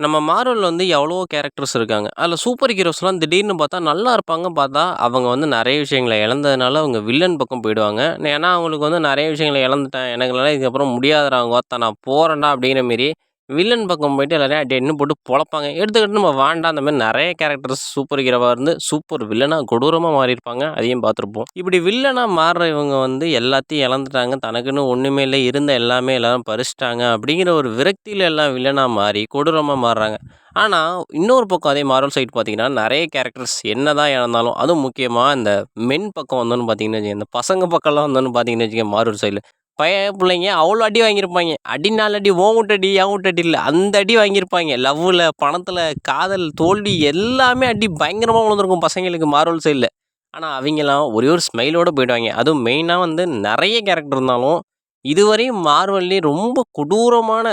நம்ம மார்வெல் வந்து எவ்வளவோ கேரக்டர்ஸ் இருக்காங்க. அதில சூப்பர் ஹீரோஸ்லாம் திடீர்னு பார்த்தா நல்லா இருப்பாங்க. பார்த்தா அவங்க வந்து நெறைய விஷயங்கள இழந்ததுனால அவங்க வில்லன் பக்கம் போயிடுவாங்க. ஏன்னா, அவங்களுக்கு வந்து நெறைய விஷயங்கள இழந்துட்டேன். எனக்குலாம் இதுக்கப்புறம் முடியாதுடா கோத்தா நான் போறேன்டா அப்படிங்கிற மாரி வில்லன் பக்கம் போயிட்டு எல்லாரையும் அடின்னு போட்டு பொளப்பாங்க. எடுத்துக்கிட்டு நம்ம வாண்டா அந்த மாரி நெறைய கேரக்டர்ஸ் சூப்பர் ஹீரோவா இருந்து சூப்பர் வில்லனா கொடூரமா மாறியிருப்பாங்க. அதையும் பார்த்துருப்போம். இப்படி வில்லனா மாறுற இவங்க வந்து எல்லாத்தையும் இழந்துட்டாங்க. தனக்குன்னு ஒண்ணுமே இல்ல. இருந்த எல்லாமே எல்லாரும் பறிச்சுட்டாங்க. அப்படிங்கிற ஒரு விரக்தியில எல்லாம் வில்லனா மாறி கொடூரமா மாறுறாங்க. ஆனா, இன்னொரு பக்கம் அதே மார்வல் சைட் பார்த்தீங்கன்னா, நெறைய கேரக்டர்ஸ் என்னதான் இழந்தாலும், அதுவும் முக்கியமா இந்த மென் பக்கம் வந்தோம்னு பார்த்தீங்கன்னு வச்சுக்கங்க, இந்த பசங்க பக்கம்லாம் வந்தோம்னு பார்த்தீங்கன்னு வச்சுக்கங்க மார்வல் சைட்ல. பையன் புள்ளைங்க அவ்வளோ அடி வாங்கியிருப்பாய்ங்க. அடி 4 அடி, உன் வூட்டு அடி, என் வூட்டு அடி இல்ல. அந்த அடி வாங்கியிருப்பாய்ங்க. லவ்வுல, பணத்துல, காதல், தோல்வி எல்லாமே அடி பயங்கரமா விழுந்திருக்கும் பசங்களுக்கு மார்வல் சைட்ல. ஆனா, அவைங்கலாம் ஒரே ஒரு ஸ்மைலோட போயிடுவாய்ங்க. அதுவும் மெயினா வந்து நெறைய கேரக்டர் இருந்தாலும், இதுவரையும் மார்வல்லயே ரொம்ப கொடூரமான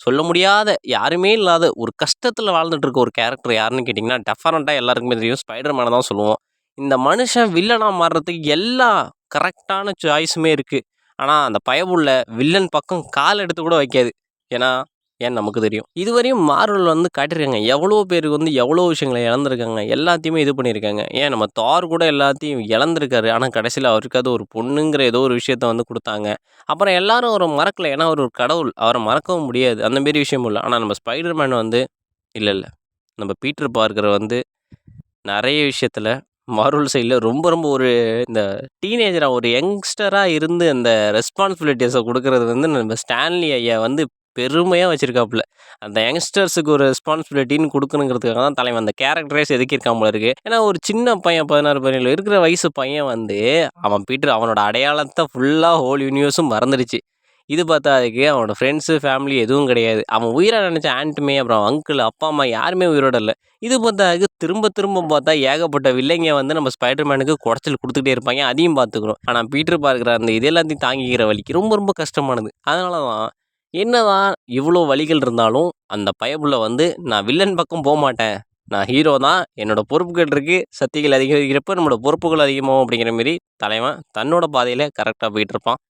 சொல்ல முடியாத, யாருமே இல்லாத ஒரு கஷ்டத்துல வாழ்ந்துட்டு இருக்க ஒரு கேரக்டர் யாருன்னு கேட்டீங்கன்னா, டெஃபனட்டா எல்லாருக்குமே தெரியும். ஸ்பைடர் மேன தான் சொல்லுவோம். இந்த மனுஷன் வில்லனா மாறுறதுக்கு எல்லா கரெக்ட்டான சாய்ஸுமே இருக்கு. ஆனா, அந்த பயபுள்ள வில்லன் பக்கம் கால் எடுத்து கூட வைக்காது. ஏன்னா, ஏன்னு நமக்கு தெரியும். இதுவரையும் மார்வல் வந்து காட்டியிருக்காங்க. எவ்வளோ பேர் வந்து எவ்வளோ விஷயங்கள இழந்திருக்காங்க. எல்லாத்தையுமே இது பண்ணியிருக்காங்க. ஏன் நம்ம தார் கூட எல்லாத்தையும் இழந்திருக்காரு. ஆனா, கடைசில அவருக்காவது ஒரு பொண்ணுங்கிற ஏதோ ஒரு விஷயத்த வந்து குடுத்தாங்க. அப்புறம் எல்லாரும் அவர மறக்கல. ஏன்னா, அவரு ஒரு கடவுள். அவர மறக்கவும் முடியாது. அந்த மாரி விஷயமும் இல்ல. ஆனா, நம்ம ஸ்பைடர் மேன் வந்து இல்ல, இல்ல. நம்ம பீட்டர் பார்க்கர் வந்து நெறைய விஷயத்துல மார்வல் சைட்ல ரொம்ப, ரொம்ப ஒரு இந்த டீனேஜரா ஒரு யங்ஸ்டரா இருந்து அந்த ரெஸ்பான்சிபிலிட்டீஸ குடுக்குறது வந்து நம்ம ஸ்டான்லி ஐயா வந்து பெருமையா வச்சிருக்காப்புல. அந்த யங்ஸ்டர்ஸுக்கு ஒரு ரெஸ்பான்சிபிலிட்டின்னு குடுக்கணுங்கிறதுக்காக தான் தலைவன் அந்த கேரக்டரே செதுக்கியிருக்கான் போல இருக்கு. ஏன்னா, ஒரு சின்ன பையன் 16, 17 இருக்கிற வயசு பையன் வந்து அவன் பீட்டர் அவனோட அடையாளத்த ஃபுல்லா ஹோல் யூனிவர்ஸும் மறந்துருச்சு. இது பத்தாததுக்கு அவனோட ஃப்ரெண்ட்ஸு, ஃபேமிலி எதுவும் கிடையாது. அவன் உயிரா நெனச்ச ஆன்ட் மே, அப்புறம் அங்கிள், அப்பா, அம்மா யாருமே உயிரோட இல்ல. இது பத்தாததுக்கு திரும்ப திரும்ப பார்த்தா ஏகப்பட்ட வில்லைங்க வந்து நம்ம ஸ்பைடர் மேனுக்கு குடைச்சல் குடுத்துக்கிட்டே இருப்பாய்ங்க. அதையும் பார்த்துக்கிறோம். ஆனா பீட்டர் பார்க்கர் அந்த இது எல்லாத்தையும் தாங்கிக்கிற வலிக்கு ரொம்ப ரொம்ப கஷ்டமானது. அதனால தான் என்னதான் இவ்ளோ வலிகள் இருந்தாலும், அந்த பயபுள்ள வந்து நான் வில்லன் பக்கம் போமாட்டேன். நான் ஹீரோ தான். என்னோட பொறுப்புகள் இருக்கு. சக்திகள் அதிகரிக்கிறப்ப நம்மளோட பொறுப்புகள் அதிகமாகும் அப்படிங்கிற மாரி தலைவன் தன்னோட பாதையில கரெக்ட்டா போயிட்டுருப்பான்.